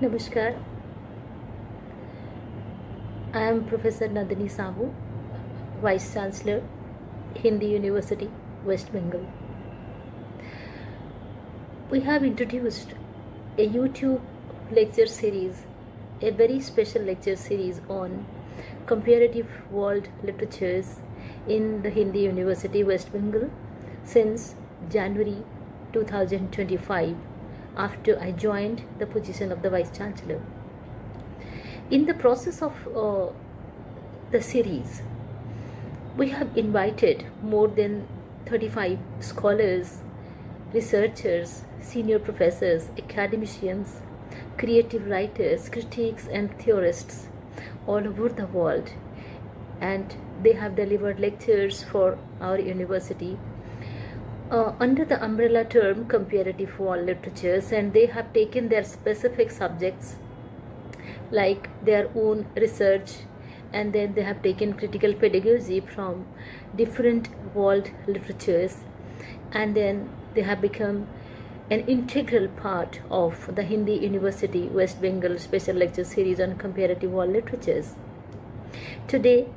Namaskar. I am Professor Nandini Sahu, Vice Chancellor, Hindi University, West Bengal. We have introduced a YouTube lecture series, a very special lecture series on comparative world literatures in the Hindi University, West Bengal since January 2025, after I joined the position of the Vice Chancellor. In the process of the series, we have invited more than 35 scholars, researchers, senior professors, academicians, creative writers, critics, and theorists all over the world, and they have delivered lectures for our university under the umbrella term comparative world literatures, and they have taken their specific subjects like their own research, and then they have taken critical pedagogy from different world literatures, and then they have become an integral part of the Hindi University West Bengal special lecture series on comparative world literatures. Today,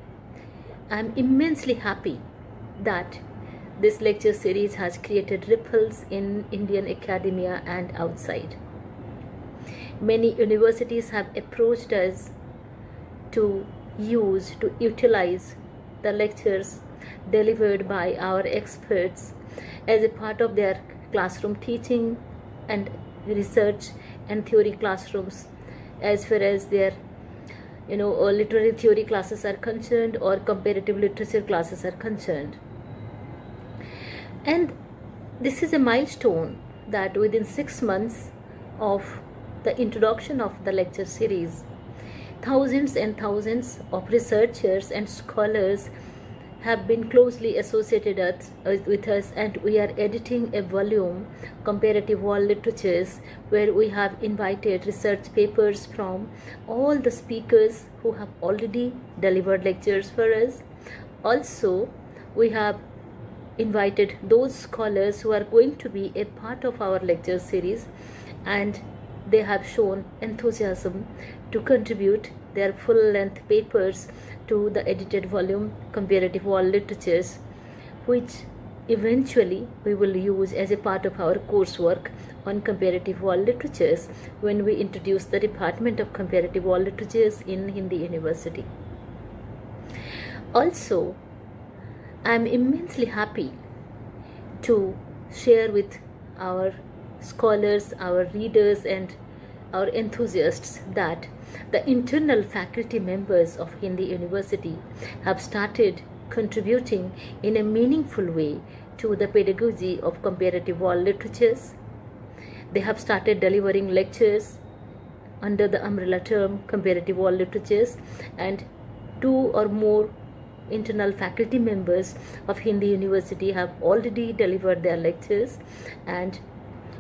I am immensely happy that this lecture series has created ripples in Indian academia and outside. Many universities have approached us to utilize the lectures delivered by our experts as a part of their classroom teaching and research and theory classrooms, as far as their literary theory classes are concerned or comparative literature classes are concerned. And this is a milestone that within 6 months of the introduction of the lecture series, thousands and thousands of researchers and scholars have been closely associated with us, and we are editing a volume, Comparative World Literatures, where we have invited research papers from all the speakers who have already delivered lectures for us. Also, we have invited those scholars who are going to be a part of our lecture series, and they have shown enthusiasm to contribute their full-length papers to the edited volume Comparative World Literatures, which eventually we will use as a part of our coursework on comparative world literatures when we introduce the Department of Comparative World Literatures in Hindi University. Also, I am immensely happy to share with our scholars, our readers, and our enthusiasts that the internal faculty members of Hindi University have started contributing in a meaningful way to the pedagogy of comparative world literatures. They have started delivering lectures under the umbrella term comparative world literatures, and 2 or more internal faculty members of Hindi University have already delivered their lectures, and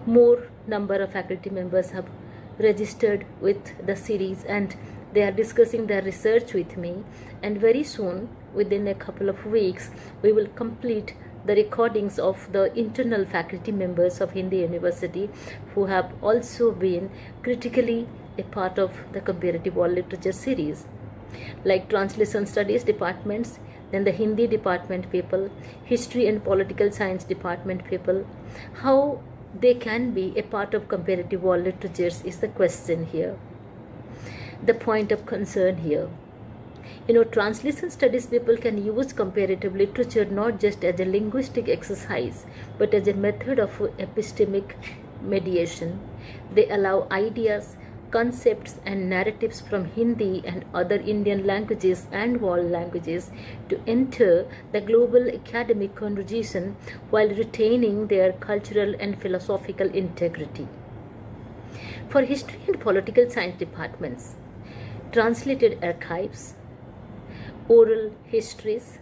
more number of faculty members have registered with the series, and they are discussing their research with me, and very soon, within a couple of weeks, we will complete the recordings of the internal faculty members of Hindi University who have also been critically a part of the comparative world literature series, like translation studies departments, then the Hindi department people, history and political science department people. How they can be a part of comparative world literatures is the question here, the point of concern here. Translation studies people can use comparative literature not just as a linguistic exercise, but as a method of epistemic mediation. They allow ideas, concepts, and narratives from Hindi and other Indian languages and world languages to enter the global academic conversation while retaining their cultural and philosophical integrity. For history and political science departments, translated archives, oral histories,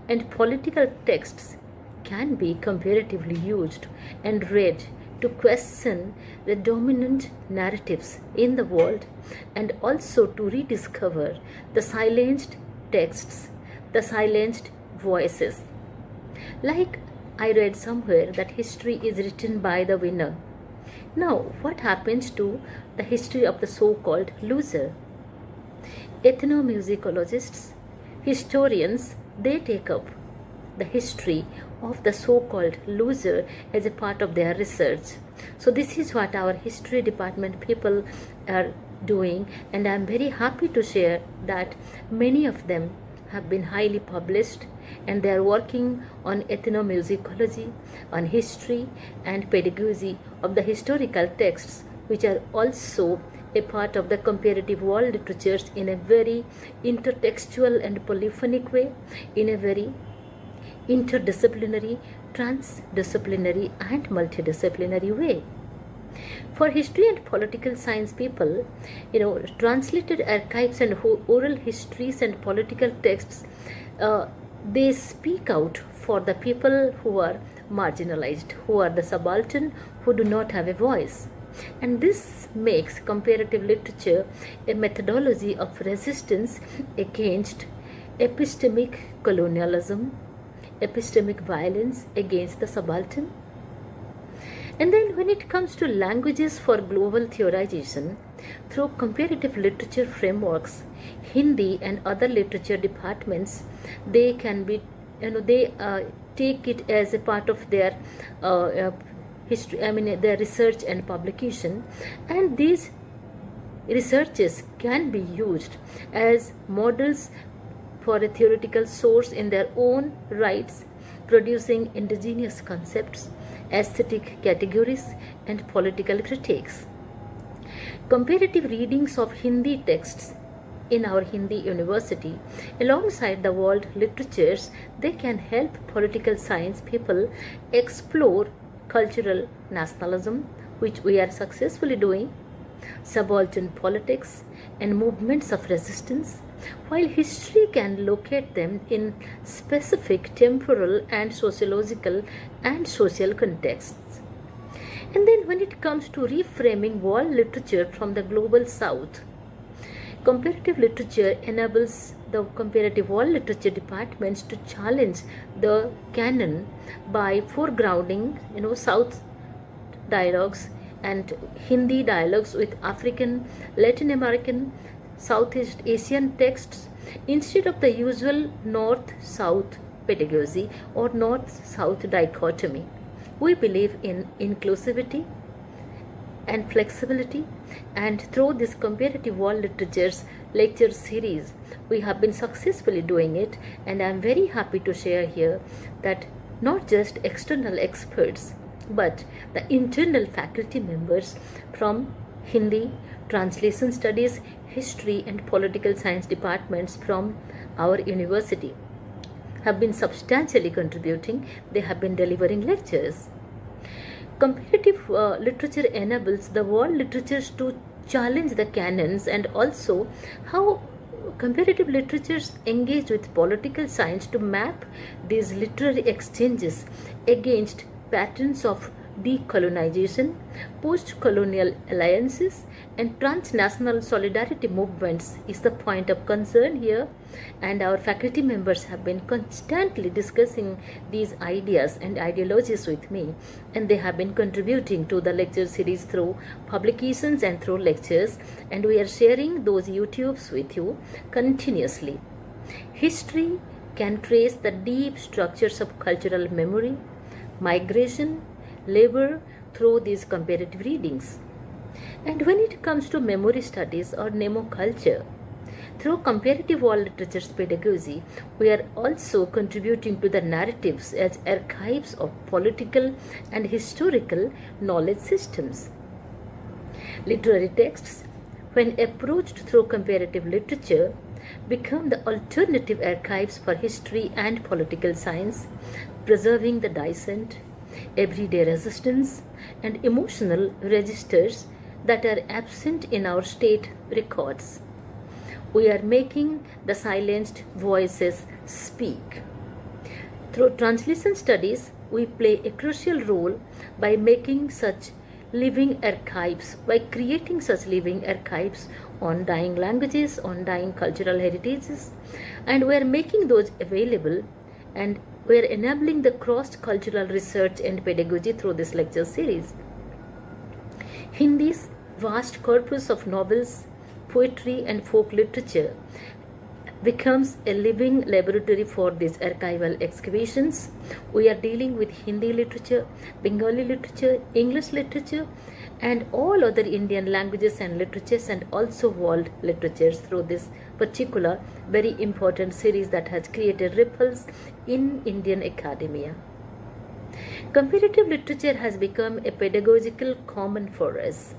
and political texts can be comparatively used and read to question the dominant narratives in the world, and also to rediscover the silenced texts, the silenced voices. Like I read somewhere that history is written by the winner. Now, what happens to the history of the so-called loser? Ethnomusicologists, historians, they take up the history of the so-called loser as a part of their research. So this is what our history department people are doing, and I'm very happy to share that many of them have been highly published, and they are working on ethnomusicology, on history and pedagogy of the historical texts, which are also a part of the comparative world literatures in a very intertextual and polyphonic way, in a very interdisciplinary, transdisciplinary and multidisciplinary way. For history and political science people, translated archives and oral histories and political texts, they speak out for the people who are marginalized, who are the subaltern, who do not have a voice. And this makes comparative literature a methodology of resistance against epistemic colonialism, epistemic violence against the subaltern. And then when it comes to languages for global theorization, through comparative literature frameworks, Hindi and other literature departments, they can be, they take it as a part of their history, their research and publication, and these researches can be used as models for a theoretical source in their own rights, producing indigenous concepts, aesthetic categories, and political critiques. Comparative readings of Hindi texts in our Hindi university, alongside the world literatures, they can help political science people explore cultural nationalism, which we are successfully doing, subaltern politics, and movements of resistance, while history can locate them in specific temporal and sociological and social contexts. And then when it comes to reframing world literature from the global south, comparative literature enables the comparative world literature departments to challenge the canon by foregrounding, South dialogues and Hindi dialogues with African, Latin American, Southeast Asian texts instead of the usual North-South pedagogy or North-South dichotomy. We believe in inclusivity and flexibility, and through this comparative world literatures lecture series, we have been successfully doing it, and I am very happy to share here that not just external experts but the internal faculty members from Hindi, translation studies, history and political science departments from our university have been substantially contributing. They have been delivering lectures. Comparative literature enables the world literatures to challenge the canons, and also how comparative literatures engage with political science to map these literary exchanges against patterns of decolonization, post-colonial alliances, and transnational solidarity movements is the point of concern here, and our faculty members have been constantly discussing these ideas and ideologies with me, and they have been contributing to the lecture series through publications and through lectures, and we are sharing those YouTubes with you continuously. History can trace the deep structures of cultural memory, migration, labor through these comparative readings. And when it comes to memory studies or mnemoculture, through comparative world literature's pedagogy, we are also contributing to the narratives as archives of political and historical knowledge systems. Literary texts, when approached through comparative literature, become the alternative archives for history and political science, preserving the dissent, everyday resistance, and emotional registers that are absent in our state records. We are making the silenced voices speak. Through translation studies, we play a crucial role by making such living archives, by creating such living archives on dying languages, on dying cultural heritages, and we are making those available, and we are enabling the cross-cultural research and pedagogy through this lecture series. Hindi's vast corpus of novels, poetry, and folk literature becomes a living laboratory for these archival excavations. We are dealing with Hindi literature, Bengali literature, English literature, and all other Indian languages and literatures, and also world literatures through this particular very important series that has created ripples in Indian academia. Comparative literature has become a pedagogical common for us.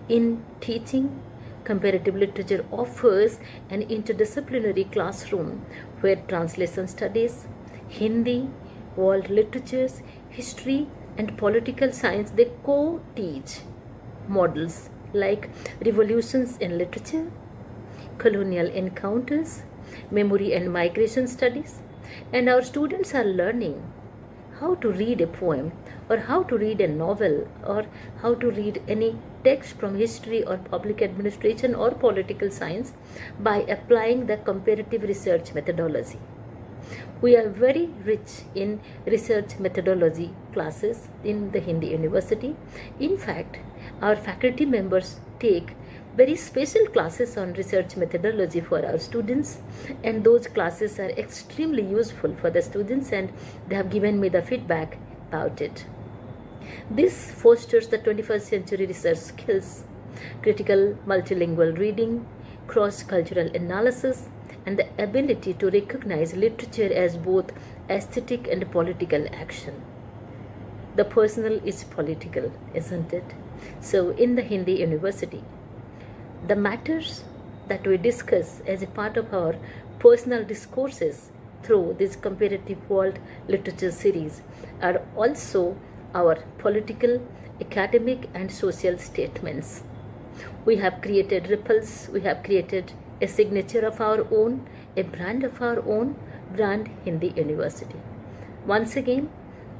In teaching, comparative literature offers an interdisciplinary classroom where translation studies, Hindi, world literatures, history, and political science they co-teach models like revolutions in literature, colonial encounters, memory and migration studies, and our students are learning how to read a poem or how to read a novel or how to read any text from history or public administration or political science by applying the comparative research methodology. We are very rich in research methodology classes in the Hindi University. In fact, our faculty members take very special classes on research methodology for our students, and those classes are extremely useful for the students, and they have given me the feedback about it. This fosters the 21st century research skills, critical multilingual reading, cross-cultural analysis, and the ability to recognize literature as both aesthetic and political action. The personal is political, isn't it? So in the Hindi University, the matters that we discuss as a part of our personal discourses through this comparative world literature series are also our political, academic, and social statements. We have created ripples, we have created a signature of our own, a brand of our own, brand Hindi University. Once again,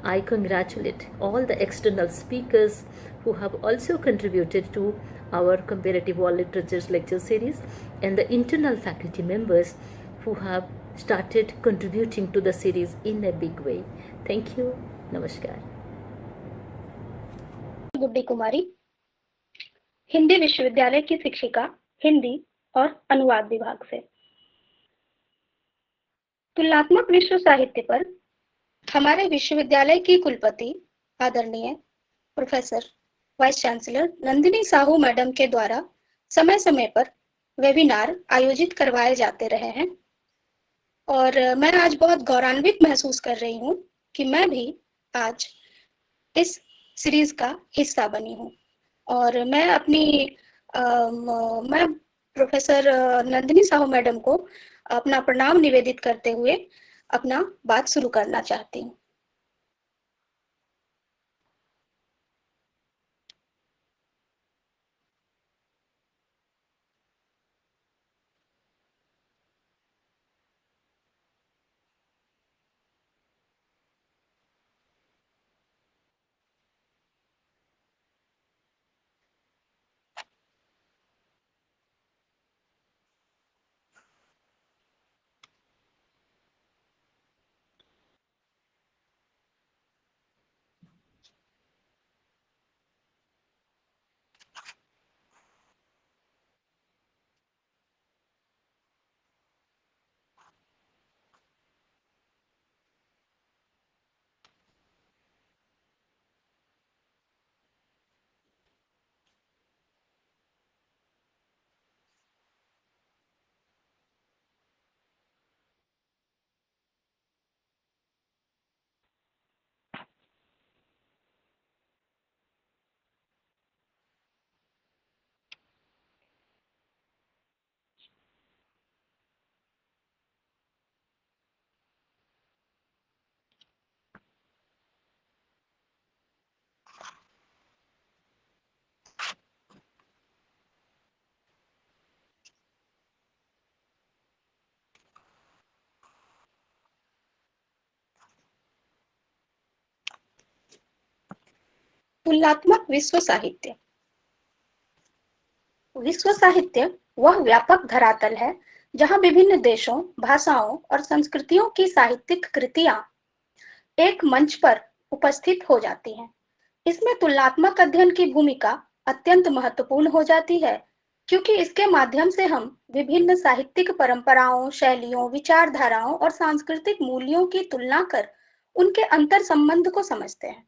I congratulate all the external speakers who have also contributed to our comparative world literatures lecture series, and the internal faculty members who have started contributing to the series in a big way. Thank you. Namaskar. गुड्डी कुमारी, हिंदी विश्वविद्यालय की शिक्षिका, हिंदी और अनुवाद विभाग से। तुलनात्मक विश्व साहित्य पर हमारे विश्वविद्यालय की कुलपति आदरणीय professor vice chancellor Nandini Sahu madam के द्वारा समय समय पर वेबिनार आयोजित करवाए जाते रहे हैं, और मैं आज बहुत गौरवान्वित महसूस कर रही हूँ कि मैं भी आज इस सीरीज का हिस्सा बनी हूँ। और मैं प्रोफेसर नंदिनी साहू मैडम को अपना प्रणाम निवेदित करते हुए अपना बात शुरू करना चाहती हूँ। तुलनात्मक विश्व साहित्य। विश्व साहित्य वह व्यापक धरातल है जहां विभिन्न देशों, भाषाओं और संस्कृतियों की साहित्यिक कृतियां एक मंच पर उपस्थित हो जाती हैं। इसमें तुलनात्मक अध्ययन की भूमिका अत्यंत महत्वपूर्ण हो जाती है, क्योंकि इसके माध्यम से हम विभिन्न साहित्यिक परंपराओं, शैलियों, विचारधाराओं और सांस्कृतिक मूल्यों की तुलना कर उनके अंतर संबंध को समझते हैं।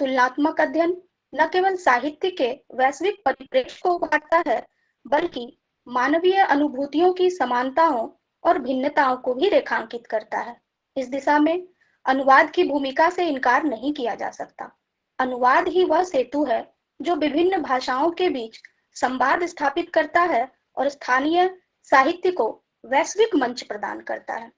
तुलनात्मक अध्ययन न केवल साहित्य के वैश्विक परिप्रेक्ष्य को उभारता है, बल्कि मानवीय अनुभूतियों की समानताओं और भिन्नताओं को भी रेखांकित करता है। इस दिशा में अनुवाद की भूमिका से इनकार नहीं किया जा सकता। अनुवाद ही वह सेतु है जो विभिन्न भाषाओं के बीच संवाद स्थापित करता है और स्थानीय साहित्य को वैश्विक मंच प्रदान करता है।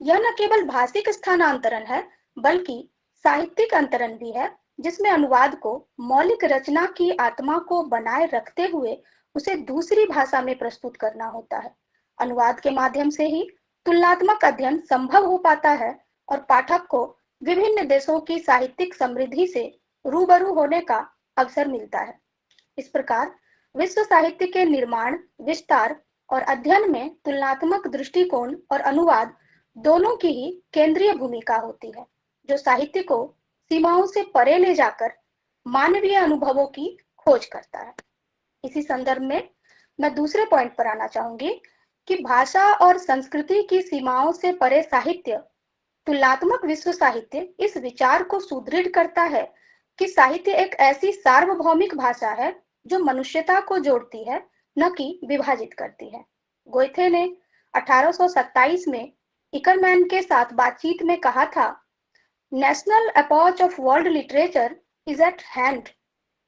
यह न केवल भाषिक स्थानांतरण है, बल्कि साहित्यिक अंतरण भी है, जिसमें अनुवाद को मौलिक रचना की आत्मा को बनाए रखते हुए उसे दूसरी भाषा में प्रस्तुत करना होता है। अनुवाद के माध्यम से ही तुलनात्मक अध्ययन संभव हो पाता है और पाठक को विभिन्न देशों की साहित्यिक समृद्धि से रूबरू होने का अवसर मिलता है। इस प्रकार विश्व साहित्य के निर्माण, विस्तार और अध्ययन में तुलनात्मक दृष्टिकोण और अनुवाद दोनों की ही केंद्रीय भूमिका होती है, जो साहित्य को सीमाओं से परे ले जाकर मानवीय अनुभवों की खोज करता है। इसी संदर्भ में मैं दूसरे पॉइंट पर आना चाहूंगी कि भाषा और संस्कृति की सीमाओं से परे साहित्य, तुलनात्मक विश्व साहित्य इस विचार को सुदृढ़ करता है कि साहित्य एक ऐसी सार्वभौमिक भाषा है जो मनुष्यता को जोड़ती है, न कि विभाजित करती है। गोइथे ने 1827 में इकरमैन के साथ बातचीत में कहा था, national approach of world literature is eight hand.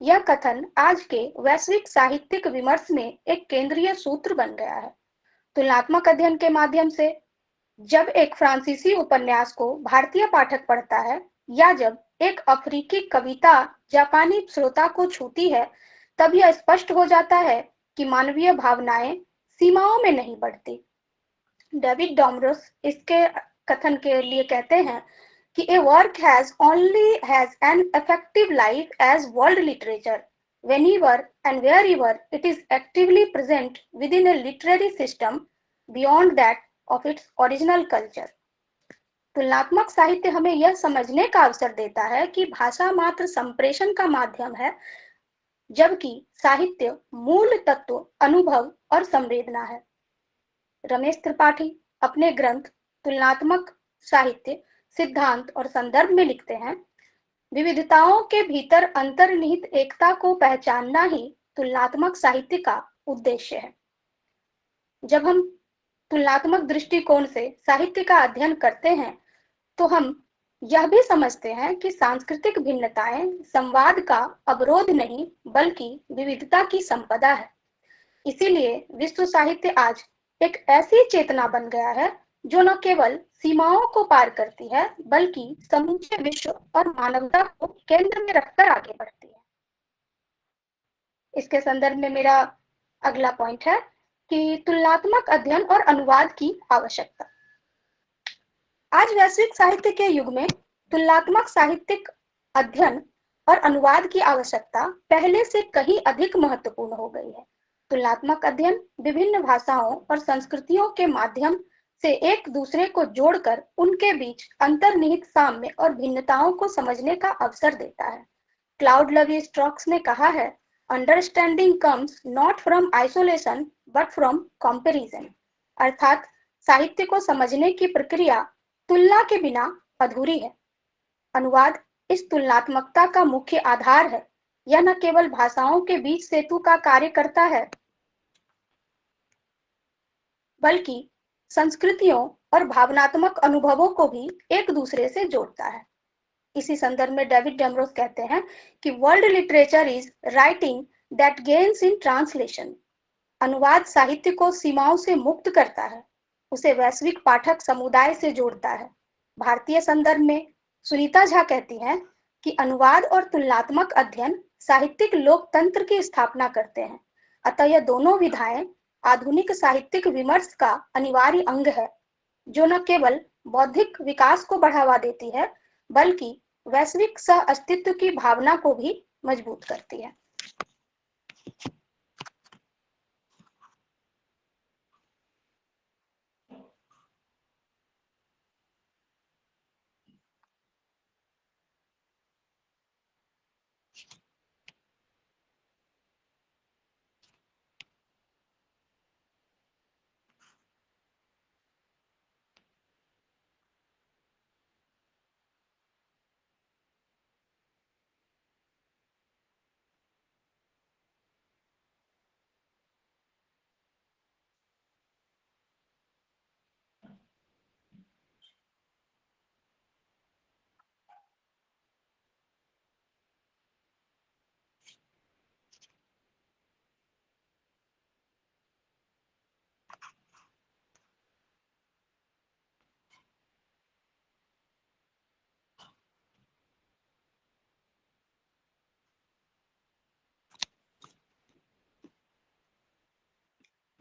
यह कथन आज के वैश्विक साहित्यिक विमर्श में एक केंद्रीय सूत्र बन गया है। तुलनात्मक अध्ययन के माध्यम से जब एक फ्रांसीसी उपन्यास को भारतीय पाठक पढ़ता है, या जब एक अफ्रीकी कविता जापानी श्रोता को छूती है, तब यह स्पष्ट हो जाता है कि मानवीय भावनाएं सीमाओं में नहीं बढ़ती। डेविड डॉमरस इसके कथन के लिए कहते हैं कि a work has an effective life as world literature whenever and wherever it is actively present within a literary system beyond that of its original culture. तुलनात्मक साहित्य हमें यह समझने का अवसर देता है कि भाषा मात्र संप्रेषण का माध्यम है, जबकि साहित्य मूल तत्व, अनुभव और संवेदना है। रमेश त्रिपाठी अपने ग्रंथ तुलनात्मक साहित्य, सिद्धांत और संदर्भ में लिखते हैं, विविधताओं के भीतर अंतर्निहित एकता को पहचानना ही तुलनात्मक साहित्य का उद्देश्य है। जब हम तुलनात्मक दृष्टिकोण से साहित्य का अध्ययन करते हैं, तो हम यह भी समझते हैं कि सांस्कृतिक भिन्नताएं संवाद का अवरोध नहीं, बल्कि विविधता की संपदा है। इसीलिए विश्व साहित्य आज एक ऐसी चेतना बन गया है जो न केवल सीमाओं को पार करती है, बल्कि समूचे विश्व और मानवता को केंद्र में रखकर आगे बढ़ती है। इसके संदर्भ में मेरा अगला पॉइंट है कि तुलनात्मक अध्ययन और अनुवाद की आवश्यकता। आज वैश्विक साहित्य के युग में तुलनात्मक साहित्यिक अध्ययन और अनुवाद की आवश्यकता पहले से कहीं अधिक महत्वपूर्ण हो गई है। तुलनात्मक अध्ययन विभिन्न भाषाओं और संस्कृतियों के माध्यम से एक दूसरे को जोड़कर उनके बीच अंतर्निहित साम्य और भिन्नताओं को समझने का अवसर देता है। क्लाउड लवी स्ट्रॉक्स ने कहा है, understanding comes not from isolation but from comparison. अर्थात साहित्य को समझने की प्रक्रिया तुलना के बिना अधूरी है। अनुवाद इस तुलनात्मकता का मुख्य आधार है। यह न केवल भाषाओं के बीच सेतु का कार्य करता है, बल्कि संस्कृतियों और भावनात्मक अनुभवों को भी एक दूसरे से जोड़ता है। इसी संदर्भ में डेविड डेमरोस कहते हैं कि world literature is writing that gains in translation. अनुवाद साहित्य को सीमाओं से मुक्त करता है, उसे वैश्विक पाठक समुदाय से जोड़ता है। भारतीय संदर्भ में सुनीता झा कहती हैं कि अनुवाद और तुलनात्मक अध्ययन साहित्यिक लोकतंत्र की स्थापना करते हैं। अतः यह दोनों विधाएं आधुनिक साहित्यिक विमर्श का अनिवार्य अंग है, जो न केवल बौद्धिक विकास को बढ़ावा देती है, बल्कि वैश्विक सह अस्तित्व की भावना को भी मजबूत करती है।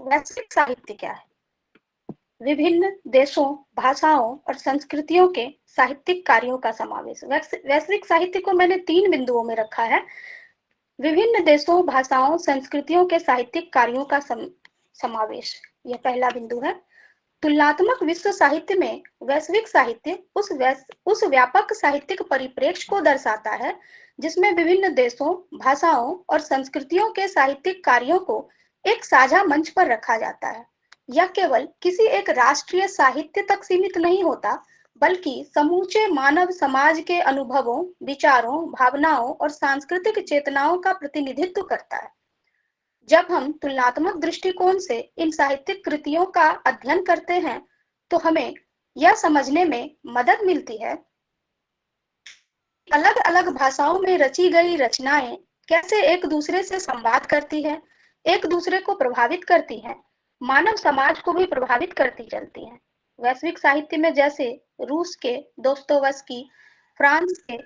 वैश्विक साहित्य क्या है? विभिन्न देशों, भाषाओं और संस्कृतियों के साहित्यिक कार्यों का समावेश। वैश्विक साहित्य को मैंने 3 बिंदुओं में रखा है। विभिन्न देशों, भाषाओं, संस्कृतियों के साहित्यिक कार्यों का समावेश, यह पहला बिंदु है। तुलनात्मक विश्व साहित्य में वैश्विक साहित्य उस व्यापक साहित्यिक परिप्रेक्ष्य को दर्शाता है जिसमें विभिन्न देशों, भाषाओं और संस्कृतियों के साहित्यिक कार्यों को एक साझा मंच पर रखा जाता है। यह केवल किसी एक राष्ट्रीय साहित्य तक सीमित नहीं होता, बल्कि समूचे मानव समाज के अनुभवों, विचारों, भावनाओं और सांस्कृतिक चेतनाओं का प्रतिनिधित्व करता है। जब हम तुलनात्मक दृष्टिकोण से इन साहित्यिक कृतियों का अध्ययन करते हैं, तो हमें यह समझने में मदद मिलती है अलग-अलग भाषाओं में रची गई रचनाएं कैसे एक दूसरे से संवाद करती हैं, एक दूसरे को प्रभावित करती हैं, मानव समाज को भी प्रभावित करती चलती हैं। वैश्विक साहित्य में जैसे रूस के दोस्तोयेवस्की, फ्रांस के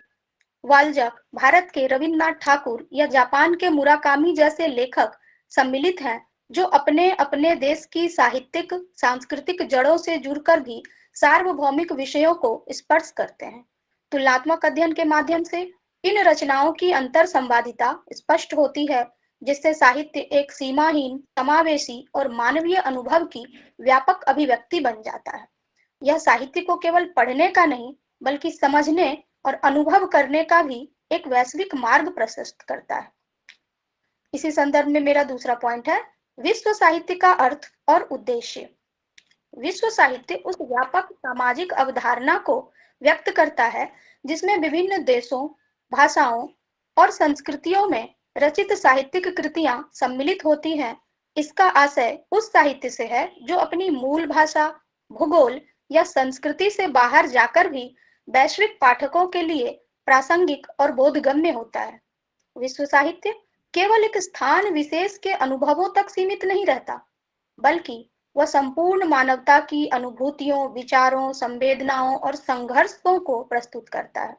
वाल्जाक, भारत के रविन्द्रनाथ ठाकुर या जापान के मुराकामी जैसे लेखक सम्मिलित हैं, जो अपने-अपने देश की साहित्यिक, सांस्कृतिक जड़ों से जुड़कर भी सार्वभौमिक विषयों को स्पर्श करते हैं। तुलनात्मक अध्ययन के माध्यम से इन रचनाओं की अंतर संवादिता स्पष्ट होती है, जिससे साहित्य एक सीमाहीन, समावेशी और मानवीय अनुभव की व्यापक अभिव्यक्ति बन जाता है। यह साहित्य को केवल पढ़ने का नहीं, बल्कि समझने और अनुभव करने का भी एक वैश्विक मार्ग प्रशस्त करता है। इसी संदर्भ में मेरा दूसरा पॉइंट है, विश्व साहित्य का अर्थ और उद्देश्य। विश्व साहित्य उस व्यापक सामाजिक अवधारणा को व्यक्त करता है जिसमें विभिन्न देशों, भाषाओं और संस्कृतियों में रचित साहित्यिक कृतियां सम्मिलित होती हैं। इसका आशय उस साहित्य से है जो अपनी मूल भाषा, भूगोल या संस्कृति से बाहर जाकर भी वैश्विक पाठकों के लिए प्रासंगिक और बोधगम्य होता है। विश्व साहित्य केवल एक स्थान विशेष के अनुभवों तक सीमित नहीं रहता, बल्कि वह संपूर्ण मानवता की अनुभूतियों, विचारों, संवेदनाओं और संघर्षों को प्रस्तुत करता है।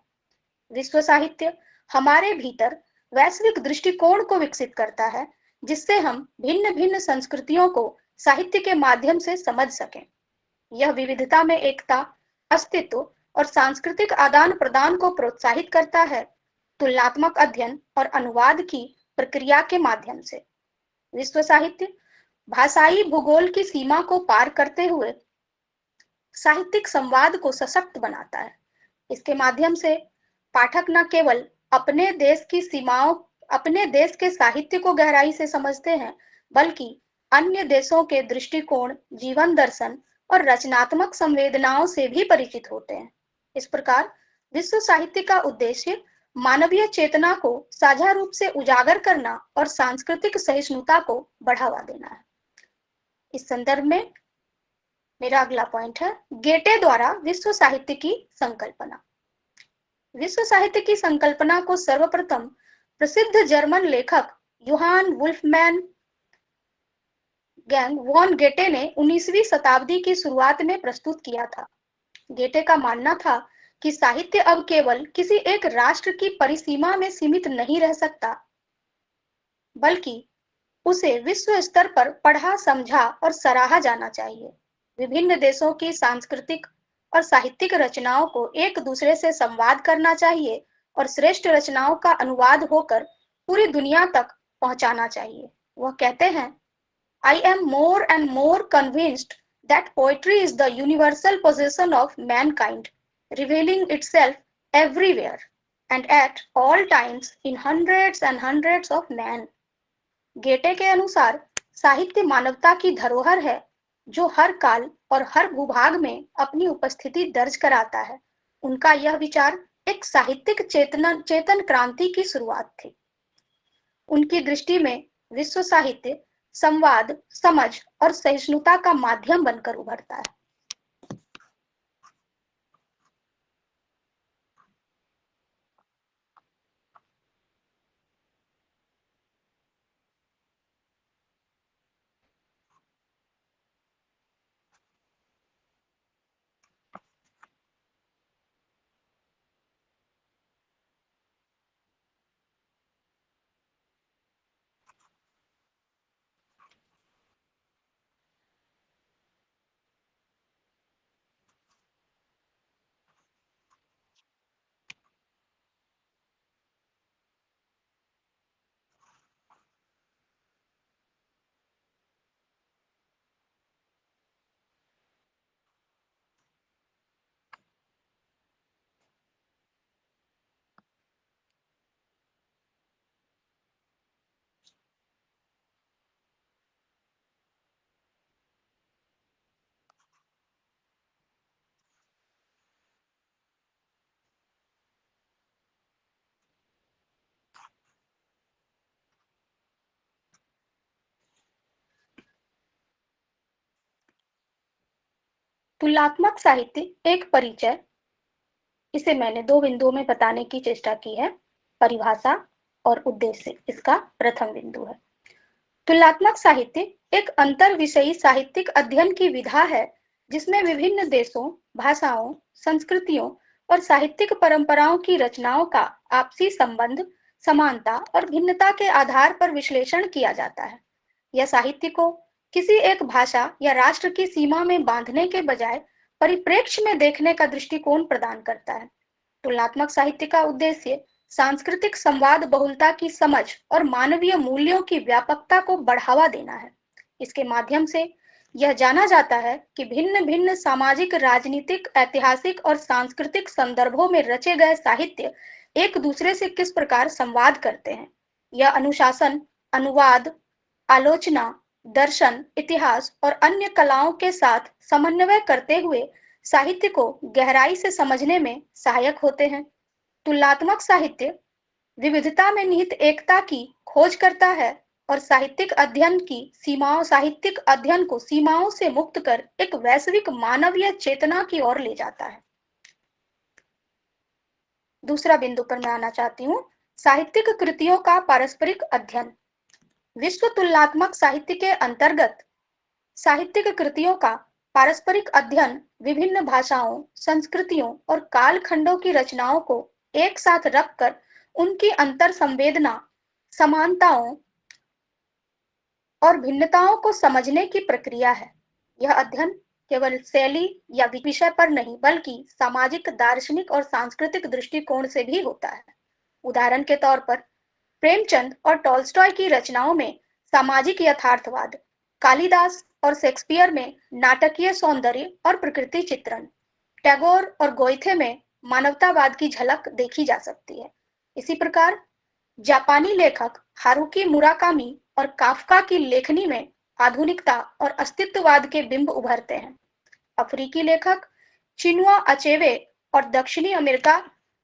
विश्व साहित्य हमारे भीतर वैश्विक दृष्टिकोण को विकसित करता है, जिससे हम भिन्न-भिन्न संस्कृतियों को साहित्य के माध्यम से समझ सकें। यह विविधता में एकता, अस्तित्व और सांस्कृतिक आदान-प्रदान को प्रोत्साहित करता है, तुलनात्मक अध्ययन और अनुवाद की प्रक्रिया के माध्यम से। विश्व साहित्य भाषाई भूगोल की सीमा को पार करते हुए साहित्यिक संवाद को सशक्त बनाता है। इसके माध्यम से पाठक न केवल अपने देश के साहित्य को गहराई से समझते हैं, बल्कि अन्य देशों के दृष्टिकोण, जीवन दर्शन और रचनात्मक संवेदनाओं से भी परिचित होते हैं। इस प्रकार विश्व साहित्य का उद्देश्य मानवीय चेतना को साझा रूप से उजागर करना और सांस्कृतिक सहिष्णुता को बढ़ावा देना है। इस संदर्भ में मेरा अगला पॉइंट है, गेटे द्वारा विश्व साहित्य की संकल्पना। विश्व साहित्य की संकल्पना को सर्वप्रथम प्रसिद्ध जर्मन लेखक योहान वुल्फमैन वॉन गेटे ने 19वीं शताब्दी की शुरुआत में प्रस्तुत किया था। गेटे का मानना था कि साहित्य अब केवल किसी एक राष्ट्र की परिसीमा में सीमित नहीं रह सकता, बल्कि उसे विश्व स्तर पर पढ़ा, समझा और सराहा जाना चाहिए। विभिन्न देशों की सांस्कृतिक और साहित्यिक रचनाओं को एक दूसरे से संवाद करना चाहिए और श्रेष्ठ रचनाओं का अनुवाद होकर पूरी दुनिया तक पहुंचाना चाहिए। वह कहते हैं, I am more and more convinced that poetry is the universal possession of mankind, revealing itself everywhere and at all times in hundreds and hundreds of men. गेटे के अनुसार साहित्य मानवता की धरोहर है, जो हर काल और हर भूभाग में अपनी उपस्थिति दर्ज कराता है। उनका यह विचार एक साहित्यिक चेतन क्रांति की शुरुआत थी। उनकी दृष्टि में विश्व साहित्य संवाद, समझ और सहिष्णुता का माध्यम बनकर उभरता है। तुलनात्मक साहित्य एक परिचय, इसे मैंने 2 बिंदुओं में बताने की चेष्टा की है, परिभाषा और उद्देश्य इसका प्रथम बिंदु है। तुलनात्मक साहित्य एक अंतर विषयी साहित्यिक अध्ययन की विधा है जिसमें विभिन्न देशों, भाषाओं, संस्कृतियों और साहित्यिक परंपराओं की रचनाओं का आपसी संबंध, समानता और भिन्नता के आधार पर विश्लेषण किया जाता है। यह साहित्य को किसी एक भाषा या राष्ट्र की सीमा में बांधने के बजाय परिप्रेक्ष्य में देखने का दृष्टिकोण प्रदान करता है। तुलनात्मक साहित्य का उद्देश्य सांस्कृतिक संवाद बहुलता की समझ और मानवीय मूल्यों की व्यापकता को बढ़ावा देना है। इसके माध्यम से यह जाना जाता है कि भिन्न-भिन्न सामाजिक, राजनीतिक, ऐतिहासिक और सांस्कृतिक संदर्भों में रचे गए साहित्य एक दूसरे से किस प्रकार संवाद करते हैं। यह अनुशासन, अनुवाद, आलोचना, दर्शन, इतिहास और अन्य कलाओं के साथ समन्वय करते हुए साहित्य को गहराई से समझने में सहायक होते हैं। तुलनात्मक साहित्य विविधता में निहित एकता की खोज करता है और साहित्यिक अध्ययन को सीमाओं से मुक्त कर एक वैश्विक मानवीय चेतना की ओर ले जाता है। दूसरा बिंदु पर मैं आना चाहती हूँ, साहित्यिक कृतियों का पारस्परिक अध्ययन। विश्व तुलनात्मक साहित्य के अंतर्गत साहित्यिक कृतियों का पारस्परिक अध्ययन विभिन्न भाषाओं, संस्कृतियों और कालखंडों की रचनाओं को एक साथ रखकर उनकी अंतर संवेदना, समानताओं और भिन्नताओं को समझने की प्रक्रिया है। यह अध्ययन केवल शैली या विषय पर नहीं बल्कि सामाजिक, दार्शनिक और सांस्कृतिक दृष्टिकोण से भी होता है। उदाहरण के तौर पर प्रेमचंद और टॉल्स्टॉय की रचनाओं में सामाजिक यथार्थवाद, कालिदास और शेक्सपियर में नाटकीय सौंदर्य और प्रकृति चित्रण, टैगोर और गोइथे में मानवतावाद की झलक देखी जा सकती है। इसी प्रकार जापानी लेखक हारुकी मुराकामी और काफ्का की लेखनी में आधुनिकता और अस्तित्ववाद के बिंब उभरते हैं। अफ्रीकी लेखक चिनुआ अचेवे और दक्षिणी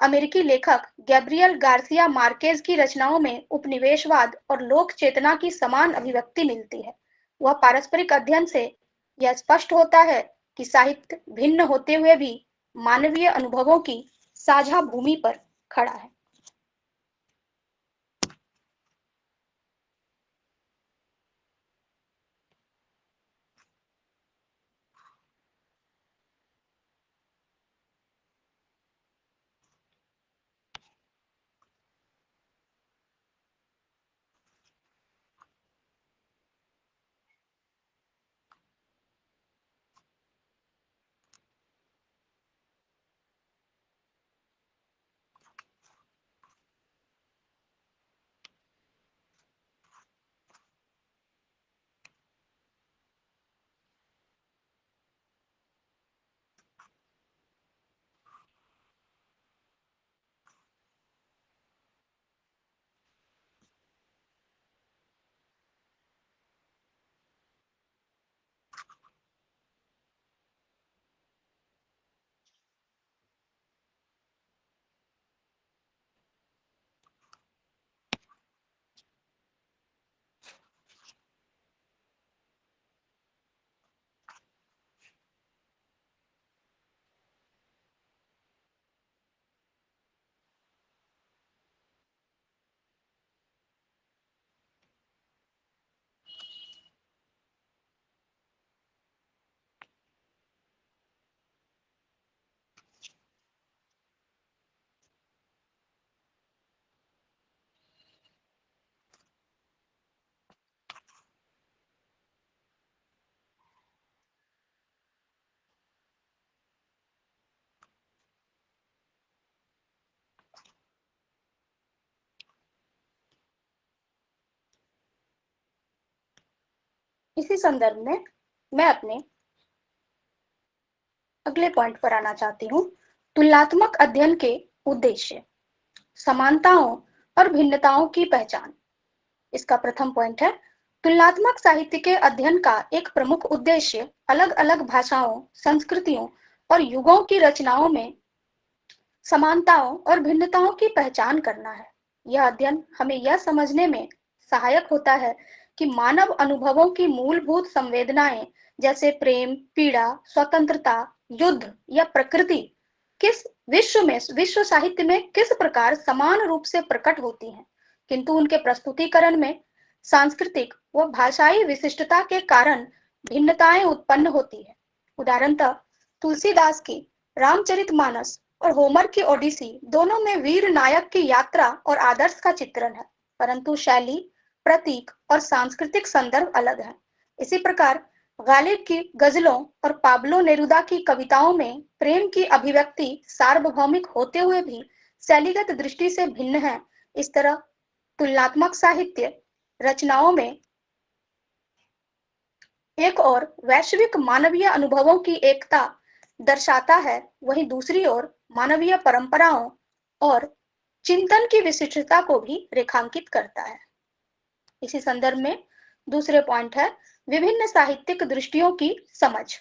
अमेरिकी लेखक गैब्रियल गार्सिया मार्केज की रचनाओं में उपनिवेशवाद और लोक चेतना की समान अभिव्यक्ति मिलती है। वह पारस्परिक अध्ययन से यह स्पष्ट होता है कि साहित्य भिन्न होते हुए भी मानवीय अनुभवों की साझा भूमि पर खड़ा है। इसी संदर्भ में मैं अपने अगले पॉइंट पर आना चाहती हूँ, तुलनात्मक अध्ययन के उद्देश्य, समानताओं और भिन्नताओं की पहचान। इसका प्रथम पॉइंट है, तुलनात्मक साहित्य के अध्ययन का एक प्रमुख उद्देश्य अलग-अलग भाषाओं, संस्कृतियों और युगों की रचनाओं में समानताओं और भिन्नताओं की पहचान करना है। यह अध्ययन हमें यह समझने में सहायक होता है कि मानव अनुभवों की मूलभूत संवेदनाएं जैसे प्रेम, पीड़ा, स्वतंत्रता, युद्ध या प्रकृति किस विश्व साहित्य में किस प्रकार समान रूप से प्रकट होती हैं, किंतु उनके प्रस्तुतिकरण में सांस्कृतिक व भाषाई विशिष्टता के कारण भिन्नताएं उत्पन्न होती है। उदाहरणतः तुलसीदास की रामचरितमानस और होमर की ओडिसी दोनों में वीर नायक की यात्रा और आदर्श का चित्रण है, परंतु शैली, प्रतीक और सांस्कृतिक संदर्भ अलग हैं। इसी प्रकार गालिब की गजलों और पाब्लो नेरुदा की कविताओं में प्रेम की अभिव्यक्ति सार्वभौमिक होते हुए भी शैलीगत दृष्टि से भिन्न है। इस तरह तुलनात्मक साहित्य रचनाओं में एक ओर वैश्विक मानवीय अनुभवों की एकता दर्शाता है, वहीं दूसरी ओर मानवीय परंपराओं और चिंतन की विशिष्टता को भी रेखांकित करता है। इसी संदर्भ में दूसरे पॉइंट है विभिन्न साहित्यिक दृष्टियों की समझ।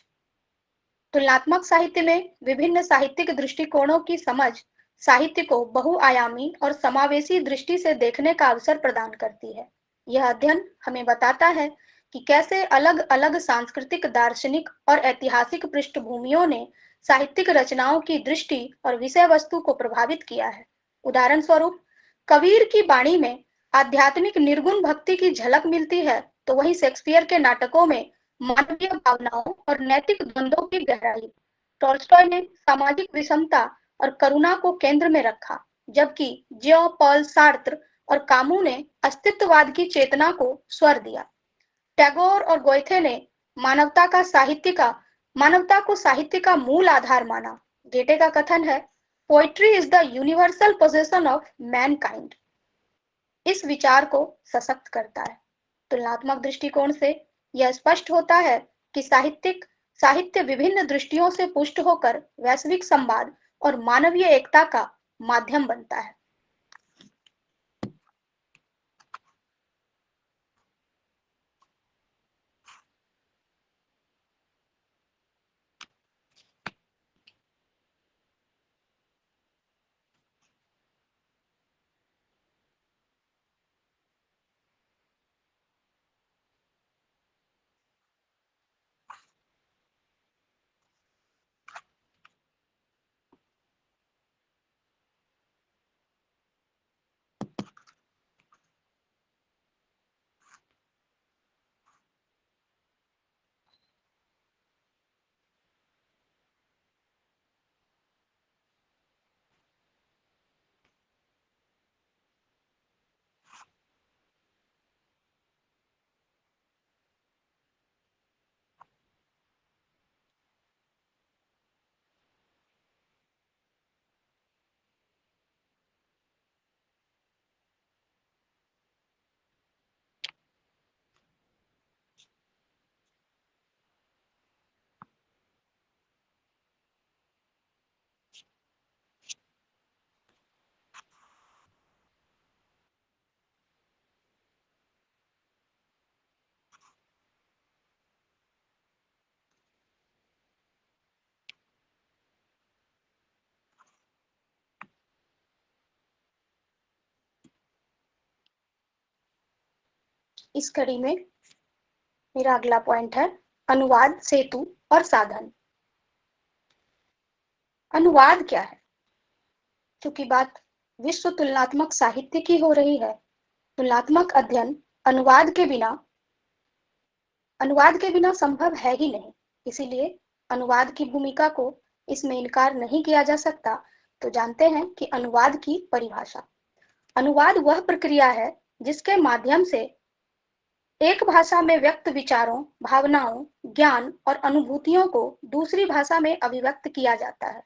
तुलनात्मक साहित्य में विभिन्न साहित्यिक दृष्टिकोणों की समझ साहित्य को बहुआयामी और समावेशी दृष्टि से देखने का अवसर प्रदान करती है। यह अध्ययन हमें बताता है कि कैसे अलग-अलग सांस्कृतिक, दार्शनिक और ऐतिहासिक पृष्ठभूमियों ने साहित्यिक रचनाओं की दृष्टि और विषय वस्तु को प्रभावित किया है। उदाहरण स्वरूप कबीर की वाणी में आध्यात्मिक निर्गुण भक्ति की झलक मिलती है, तो वहीं शेक्सपियर के नाटकों में मानवीय भावनाओं और नैतिक द्वंद्वों की गहराई। टॉल्स्टॉय ने सामाजिक विषमता और करुणा को केंद्र में रखा, जबकि जियो पॉल सार्त्र और कामू ने अस्तित्ववाद की चेतना को स्वर दिया। टैगोर और गोएथे ने मानवता को साहित्य का मूल आधार माना। गेटे का कथन है, poetry is the universal possession of Mankind. इस विचार को सशक्त करता है। तुलनात्मक दृष्टिकोण से यह स्पष्ट होता है कि साहित्य विभिन्न दृष्टियों से पुष्ट होकर वैश्विक संवाद और मानवीय एकता का माध्यम बनता है। इस कड़ी में मेरा अगला पॉइंट है अनुवाद, सेतु और साधन। अनुवाद क्या है? क्योंकि बात विश्व तुलनात्मक साहित्य की हो रही है, तुलनात्मक अध्ययन अनुवाद के बिना संभव है ही नहीं। इसीलिए अनुवाद की भूमिका को इसमें इनकार नहीं किया जा सकता। तो जानते हैं कि अनुवाद की परिभाषा। अनुवाद वह प्रक्रिया है जिसके माध्यम से एक भाषा में व्यक्त विचारों, भावनाओं, ज्ञान और अनुभूतियों को दूसरी भाषा में अभिव्यक्त किया जाता है।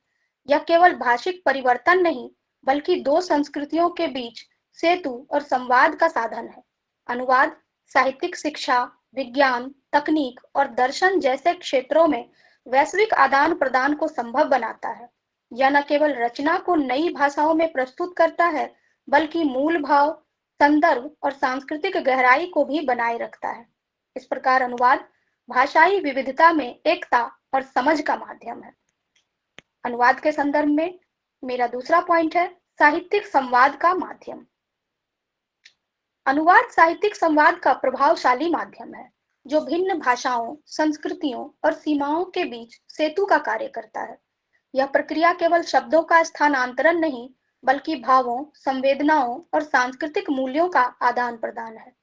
यह केवल भाषिक परिवर्तन नहीं, बल्कि दो संस्कृतियों के बीच सेतु और संवाद का साधन है। अनुवाद साहित्यिक शिक्षा, विज्ञान, तकनीक और दर्शन जैसे क्षेत्रों में वैश्विक आदान प्रदान को संभव बनाता है। यह न केवल रचना को नई भाषाओं में प्रस्तुत करता है, बल्कि मूल भाव, संदर्भ और सांस्कृतिक गहराई को भी बनाए रखता है। इस प्रकार अनुवाद भाषाई विविधता में एकता और समझ का माध्यम है। अनुवाद के संदर्भ में मेरा दूसरा पॉइंट है साहित्यिक संवाद का माध्यम। अनुवाद साहित्यिक संवाद का प्रभावशाली माध्यम है, जो भिन्न भाषाओं, संस्कृतियों और सीमाओं के बीच सेतु का कार्य करता है। यह प्रक्रिया केवल शब्दों का स्थानांतरण नहीं, बल्कि भावों, संवेदनाओं और सांस्कृतिक मूल्यों का आदान-प्रदान है।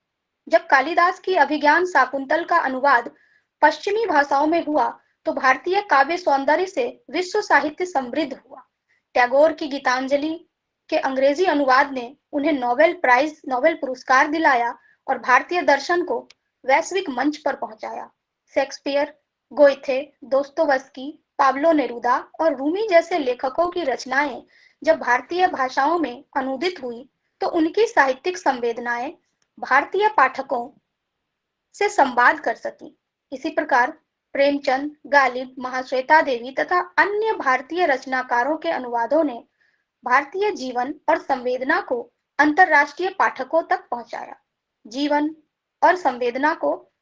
जब कालिदास की अभिज्ञान शाकुंतल का अनुवाद पश्चिमी भाषाओं में हुआ, तो भारतीय काव्य सौंदर्य से विश्व साहित्य समृद्ध हुआ। टैगोर की गीतांजलि के अंग्रेजी अनुवाद ने उन्हें नोबेल पुरस्कार दिलाया और भारतीय दर्शन को वैश्विक मंच पर पहुंचाया। शेक्सपियर, गोइथे, दोस्तोवस्की, पाब्लो नेरुदा और रूमी जैसे लेखकों की रचनाएं जब भारतीय भाषाओं में अनुदित हुई, तो उनकी साहित्यिक संवेदनाएं भारतीय पाठकों से संवाद कर सकी। इसी प्रकार प्रेमचंद, गालिब, महाश्वेता देवी तथा अन्य भारतीय रचनाकारों के अनुवादों ने भारतीय जीवन और संवेदना को अंतरराष्ट्रीय पाठकों तक पहुंचाया। जीवन और संवेदना को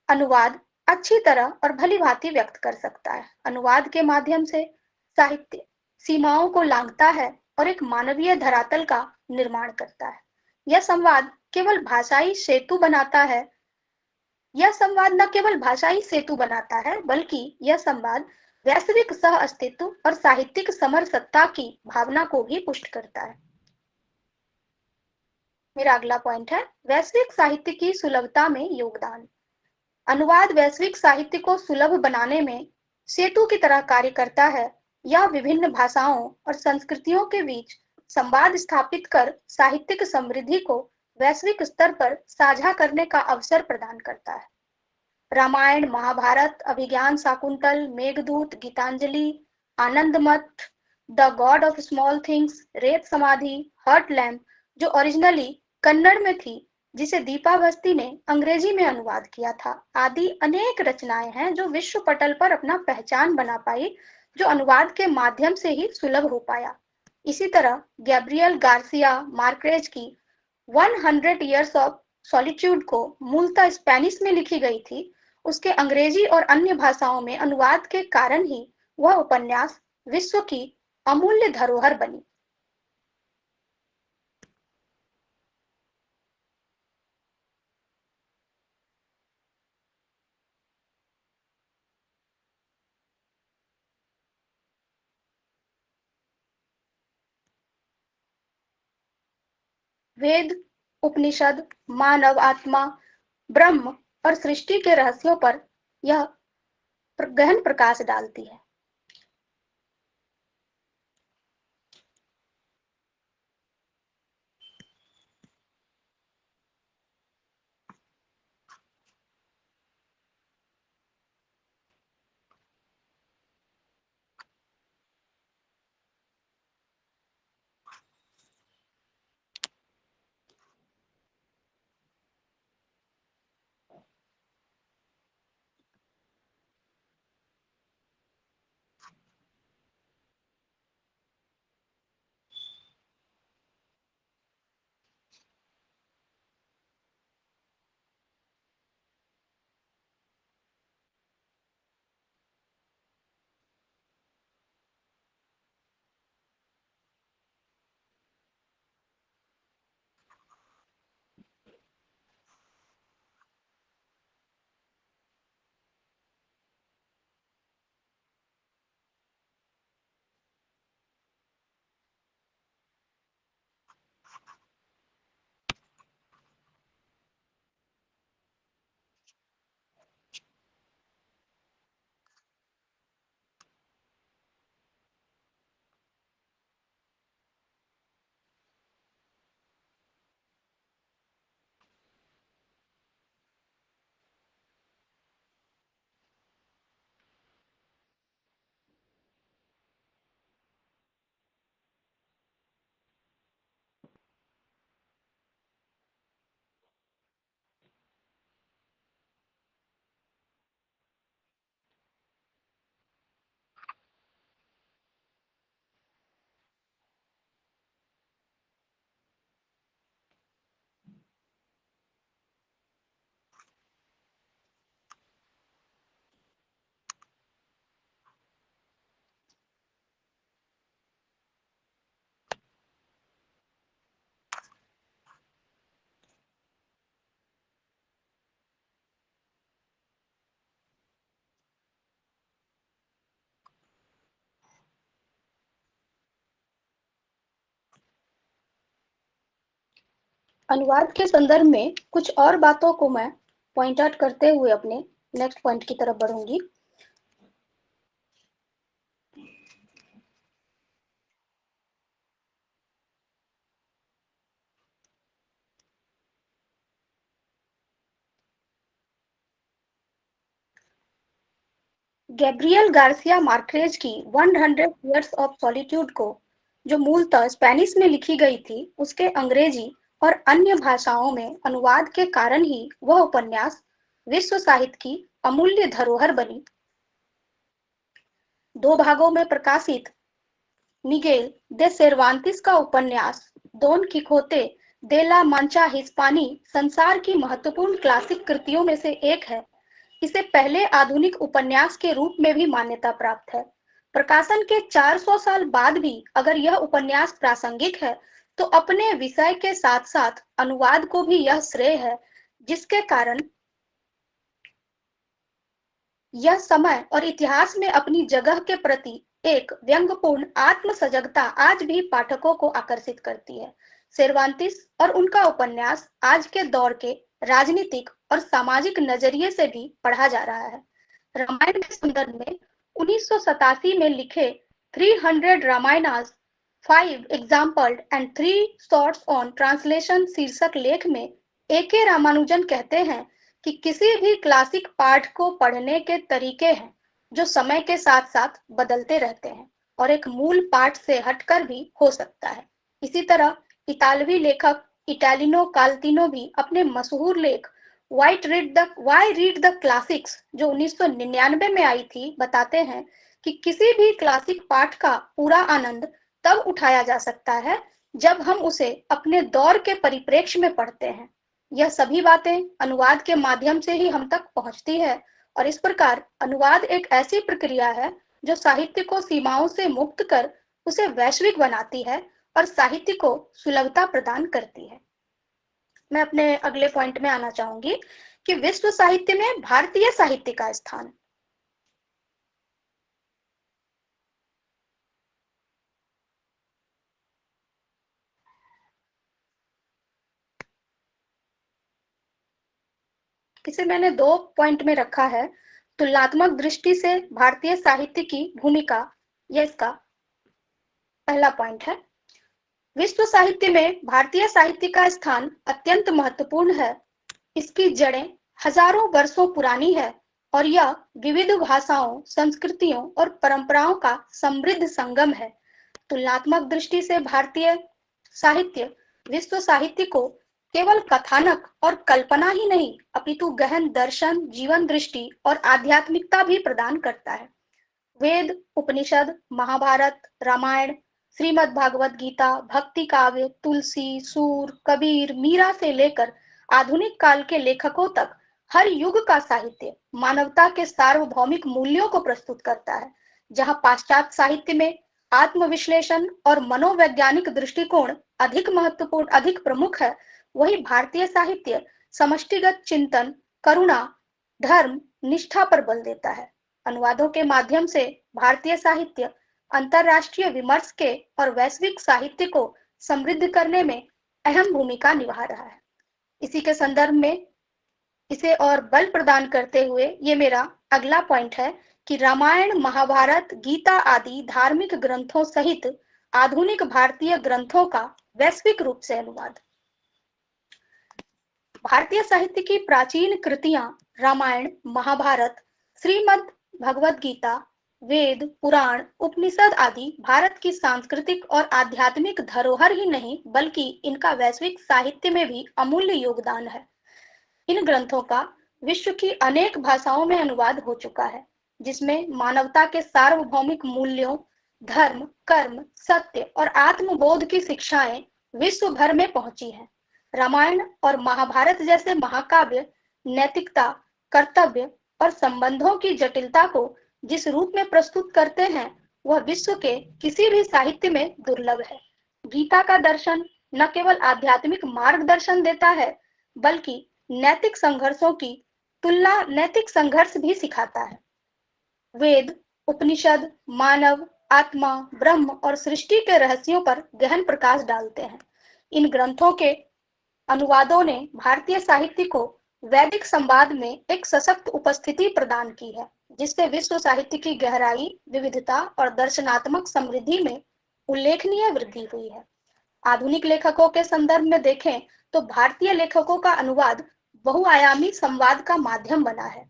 अनुवाद अच्छी तरह और भली-भांति व्यक्त कर सकता है। अनुवाद के माध्यम से साहित्य सीमाओं को लांघता है और एक मानवीय धरातल का निर्माण करता है। यह संवाद केवल भाषाई सेतु बनाता है यह संवाद न केवल भाषाई सेतु बनाता है, बल्कि यह संवाद वैश्विक सह अस्तित्व और साहित्यिक समरसत्ता की भावना को भी पुष्ट करता है। मेरा अगला पॉइंट है वैश्विक साहित्य की सुलभता में योगदान। अनुवाद वैश्विक साहित्य को सुलभ बनाने में सेतु की तरह कार्य करता है। यह विभिन्न भाषाओं और संस्कृतियों के बीच संवाद स्थापित कर साहित्यिक समृद्धि को वैश्विक स्तर पर साझा करने का अवसर प्रदान करता है। Ramayan, Mahabharat, Abhigyan Shakuntal, Meghdoot, Gitanjali, Anandmath, the God of Small Things, Ret Samadhi, Heart Lamp जो ओरिजिनली कन्नड़ में थी, जिसे दीपा अवस्थी ने अंग्रेजी में अनुवाद किया था, आदि अनेक रचनाएं हैं जो विश्व पटल पर अपना पहचान बना पाई, जो अनुवाद के माध्यम से ही सुलभ हो पाया। इसी तरह गैब्रियल गार्सिया मार्क्वेज की 100 ईयर्स ऑफ सॉलिट्यूड को मूलतः स्पेनिश में लिखी गई थी, उसके अंग्रेजी और अन्य भाषाओं में अनुवाद के कारण ही वह उपन्यास विश्व की अमूल्य धरोहर बनी। वेद, उपनिषद, मानव आत्मा, ब्रह्म और सृष्टि के रहस्यों पर यह गहन प्रकाश डालती है। अनुवाद के संदर्भ में कुछ और बातों को मैं पॉइंट आउट करते हुए अपने नेक्स्ट पॉइंट की तरफ बढ़ूंगी। गैब्रियल गार्सिया मार्क्वेज की 100 Years ऑफ सॉलिट्यूड को, जो मूलतः स्पेनिश में लिखी गई थी, उसके अंग्रेजी और अन्य भाषाओं में अनुवाद के कारण ही वह उपन्यास विश्व साहित्य की अमूल्य धरोहर बनी। 2 भागों में प्रकाशित मिगेल दे सेर्वांतिस का उपन्यास डॉन किखोते दे ला मांचा हिस्पानी संसार की महत्वपूर्ण क्लासिक कृतियों में से एक है। इसे पहले आधुनिक उपन्यास के रूप में भी मान्यता प्राप्त है। प्रकाशन के 400 साल बाद भी अगर यह उपन्यास प्रासंगिक है, तो अपने विषय के साथ-साथ अनुवाद को भी यह श्रेय है, जिसके कारण यह समय और इतिहास में अपनी जगह के प्रति एक व्यंग्यपूर्ण आत्म-सजगता आज भी पाठकों को आकर्षित करती है। सेर्वांतिस और उनका उपन्यास आज के दौर के राजनीतिक और सामाजिक नजरिए से भी पढ़ा जा रहा है। रामायण के संदर्भ में 1987 में लिखे 300 रामायणास 5 एग्जाम्पल्ड एंड 3 थॉट्स ऑन ट्रांसलेशन शीर्षक लेख में ए.के. रामानुजन कहते हैं कि किसी भी क्लासिक पाठ को पढ़ने के तरीके हैं जो समय के साथ साथ बदलते रहते हैं और एक मूल पाठ से हटकर भी हो सकता है। इसी तरह इतालवी लेखक इटालिनो काल्तिनो भी अपने मशहूर लेख वाई रीड द क्लासिक्स, जो 1999 में आई थी, बताते हैं कि किसी भी क्लासिक पाठ का पूरा आनंद तब उठाया जा सकता है जब हम उसे अपने दौर के परिप्रेक्ष्य में पढ़ते हैं। यह सभी बातें अनुवाद के माध्यम से ही हम तक पहुंचती है और इस प्रकार अनुवाद एक ऐसी प्रक्रिया है जो साहित्य को सीमाओं से मुक्त कर उसे वैश्विक बनाती है और साहित्य को सुलभता प्रदान करती है। मैं अपने अगले पॉइंट में आना चाहूंगी कि विश्व साहित्य में भारतीय साहित्य का स्थान। इसे मैंने 2 पॉइंट में रखा है। तुलनात्मक दृष्टि से भारतीय साहित्य की भूमिका, यह इसका पहला पॉइंट है। विश्व साहित्य में भारतीय साहित्य का स्थान अत्यंत महत्वपूर्ण है। इसकी जड़ें हजारों वर्षों पुरानी है और यह विविध भाषाओं, संस्कृतियों और परंपराओं का समृद्ध संगम है। तुलनात्मक दृष्टि से भारतीय साहित्य विश्व साहित्य को केवल कथानक और कल्पना ही नहीं, अपितु गहन दर्शन, जीवन दृष्टि और आध्यात्मिकता भी प्रदान करता है। वेद, उपनिषद, महाभारत, रामायण, श्रीमद् भागवत गीता, भक्ति काव्य, तुलसी, सूर, कबीर, मीरा से लेकर आधुनिक काल के लेखकों तक हर युग का साहित्य मानवता के सार्वभौमिक मूल्यों को प्रस्तुत करता है। जहां पाश्चात्य साहित्य में आत्मविश्लेषण और मनोवैज्ञानिक दृष्टिकोण अधिक प्रमुख है, वही भारतीय साहित्य समष्टिगत चिंतन, करुणा, धर्म, निष्ठा पर बल देता है। अनुवादों के माध्यम से भारतीय साहित्य अंतरराष्ट्रीय विमर्श के और वैश्विक साहित्य को समृद्ध करने में अहम भूमिका निभा रहा है। इसी के संदर्भ में इसे और बल प्रदान करते हुए ये मेरा अगला पॉइंट है कि रामायण, महाभारत, गीता आदि धार्मिक ग्रंथों सहित आधुनिक भारतीय ग्रंथों का वैश्विक रूप से अनुवाद। भारतीय साहित्य की प्राचीन कृतियां रामायण, महाभारत, श्रीमद् भगवद गीता, वेद, पुराण, उपनिषद आदि भारत की सांस्कृतिक और आध्यात्मिक धरोहर ही नहीं, बल्कि इनका वैश्विक साहित्य में भी अमूल्य योगदान है। इन ग्रंथों का विश्व की अनेक भाषाओं में अनुवाद हो चुका है, जिसमें मानवता के सार्वभौमिक मूल्यों, धर्म, कर्म, सत्य और आत्मबोध की शिक्षाएं विश्व भर में पहुंची हैं। रामायण और महाभारत जैसे महाकाव्य नैतिकता, कर्तव्य और संबंधों की जटिलता को जिस रूप में प्रस्तुत करते हैं, वह विश्व के किसी भी साहित्य में दुर्लभ है। गीता का दर्शन न केवल आध्यात्मिक मार्गदर्शन देता है, बल्कि नैतिक संघर्ष भी सिखाता है। वेद, उपनिषद मानव, आत्मा, ब्रह्म और सृष्टि के रहस्यों पर गहन प्रकाश डालते हैं। इन ग्रंथों के अनुवादों ने भारतीय साहित्य को वैदिक संवाद में एक सशक्त उपस्थिति प्रदान की है, जिससे विश्व साहित्य की गहराई, विविधता और दर्शनात्मक समृद्धि में उल्लेखनीय वृद्धि हुई है। आधुनिक लेखकों के संदर्भ में देखें तो भारतीय लेखकों का अनुवाद बहुआयामी संवाद का माध्यम बना है।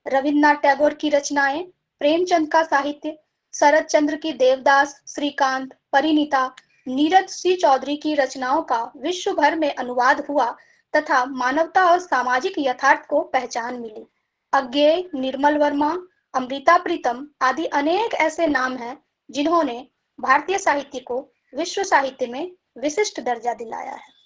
रविन्द्रनाथ टैगोर की रचनाएं, प्रेमचंद का साहित्य, शरद चंद्र की देवदास, श्रीकांत, परिणीता, नीरज सी चौधरी की रचनाओं का विश्व भर में अनुवाद हुआ तथा मानवता और सामाजिक यथार्थ को पहचान मिली। अज्ञेय, निर्मल वर्मा, अमृता प्रीतम आदि अनेक ऐसे नाम हैं जिन्होंने भारतीय साहित्य को विश्व साहित्य में विशिष्ट दर्जा दिलाया है।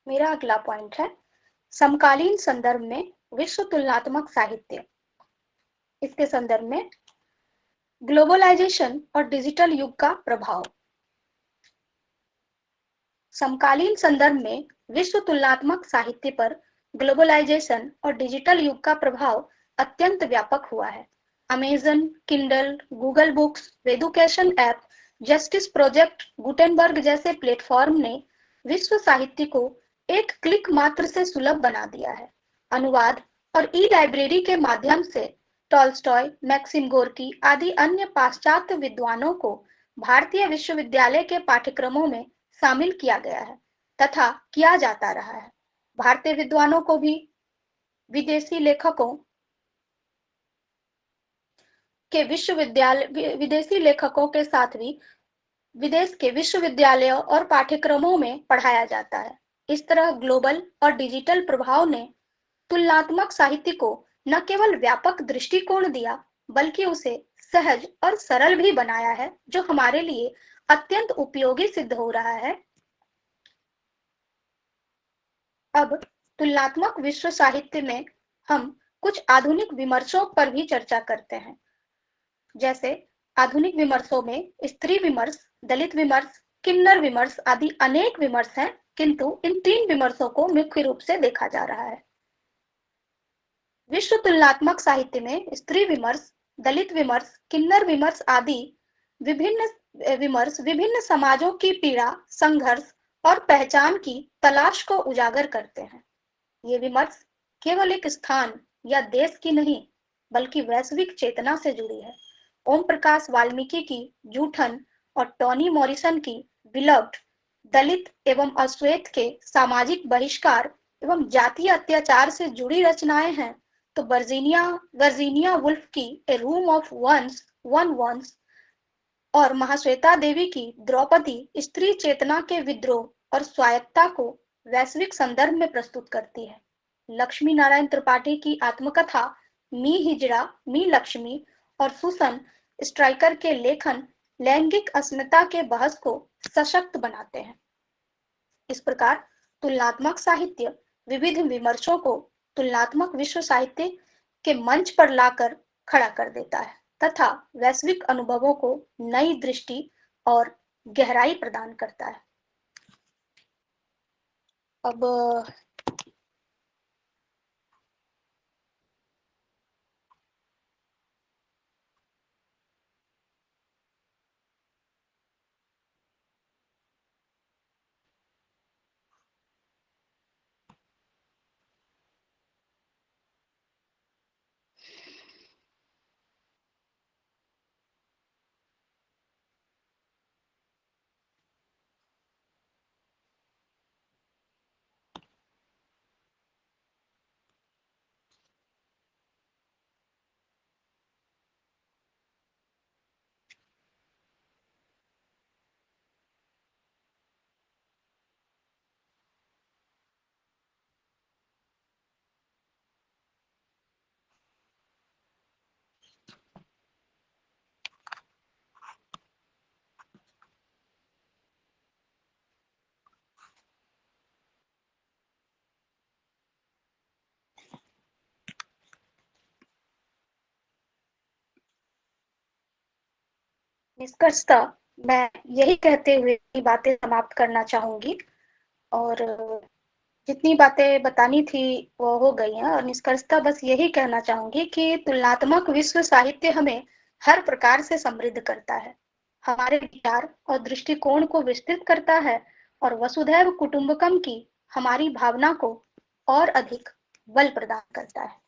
मेरा अगला पॉइंट है समकालीन संदर्भ में विश्व तुलनात्मक साहित्य। इसके संदर्भ में ग्लोबलाइजेशन और डिजिटल युग का प्रभाव। समकालीन संदर्भ में विश्व तुलनात्मक साहित्य पर ग्लोबलाइजेशन और डिजिटल युग का प्रभाव अत्यंत व्यापक हुआ है। Amazon, Kindle, Google books, education app, justice project, Gutenberg जैसे प्लेटफॉर्म ने विश्व साहित्य को एक क्लिक मात्र से सुलभ बना दिया है। अनुवाद और ई लाइब्रेरी के माध्यम से टॉल्स्टॉय, मैक्सिम गोर्की आदि अन्य पाश्चात्य विद्वानों को भारतीय विश्वविद्यालय के पाठ्यक्रमों में शामिल किया गया है तथा किया जाता रहा है। भारतीय विद्वानों को भी विदेशी लेखकों विदेशी लेखकों के साथ भी विदेश के विश्वविद्यालयों और पाठ्यक्रमों में पढ़ाया जाता है। इस तरह ग्लोबल और डिजिटल प्रभाव ने तुलनात्मक साहित्य को न केवल व्यापक दृष्टिकोण दिया बल्कि उसे सहज और सरल भी बनाया है, जो हमारे लिए अत्यंत उपयोगी सिद्ध हो रहा है। अब तुलनात्मक विश्व साहित्य में हम कुछ आधुनिक विमर्शों पर भी चर्चा करते हैं। जैसे आधुनिक विमर्शों में स्त्री विमर्श, दलित विमर्श, किन्नर विमर्श आदि अनेक विमर्श हैं, किंतु इन तीन विमर्शों को मुख्य रूप से देखा जा रहा है। विश्व तुलनात्मक साहित्य में स्त्री विमर्श, दलित विमर्श, किन्नर विमर्श आदि विभिन्न समाजों की पीड़ा, संघर्ष और पहचान की तलाश को उजागर करते हैं। ये विमर्श केवल एक स्थान या देश की नहीं बल्कि वैश्विक चेतना से जुड़ी है। ओम प्रकाश वाल्मीकि की जूठन और टॉनी मॉरिसन की बिलव्ड दलित एवं अश्वेत के सामाजिक बहिष्कार एवं जातीय अत्याचार से जुड़ी रचनाएं हैं, तो वर्जीनिया वुल्फ की ए रूम ऑफ वन वंस और महाश्वेता देवी की द्रौपदी स्त्री चेतना के विद्रोह और स्वायत्ता को वैश्विक संदर्भ में प्रस्तुत करती है। लक्ष्मी नारायण त्रिपाठी की आत्मकथा मी हिजड़ा, मी लक्ष्मी और सुसन स्ट्राइकर के लेखन लैंगिक अस्मिता के बहस को सशक्त बनाते हैं। इस प्रकार तुलनात्मक साहित्य विविध विमर्शों को तुलनात्मक विश्व साहित्य के मंच पर लाकर खड़ा कर देता है तथा वैश्विक अनुभवों को नई दृष्टि और गहराई प्रदान करता है। अब निष्कर्षतः मैं यही कहते हुए अपनी बातें समाप्त करना चाहूंगी। और जितनी बातें बतानी थी वो हो गई हैं, और निष्कर्षतः बस यही कहना चाहूंगी कि तुलनात्मक विश्व साहित्य हमें हर प्रकार से समृद्ध करता है, हमारे विचार और दृष्टिकोण को विस्तृत करता है, और वसुधैव कुटुंबकम की हमारी भावना को और अधिक बल प्रदान करता है।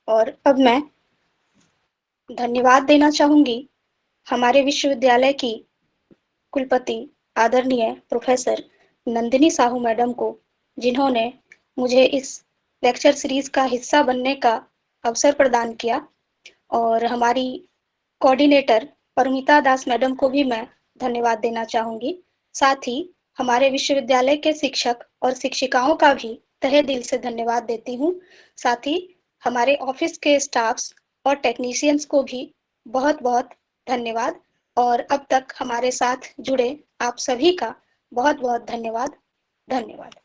और अब मैं धन्यवाद देना चाहूंगी हमारे विश्वविद्यालय की कुलपति आदरणीय प्रोफेसर नंदिनी साहू मैडम को, जिन्होंने मुझे इस लेक्चर सीरीज का हिस्सा बनने का अवसर प्रदान किया। और हमारी कोऑर्डिनेटर परमिता दास मैडम को भी मैं धन्यवाद देना चाहूंगी। साथ ही हमारे विश्वविद्यालय के शिक्षक और शिक्षिकाओं का भी तहे दिल से धन्यवाद देती हूँ। साथ ही हमारे ऑफिस के स्टाफ्स और टेक्नीशियंस को भी बहुत बहुत धन्यवाद। और अब तक हमारे साथ जुड़े आप सभी का बहुत बहुत धन्यवाद। धन्यवाद।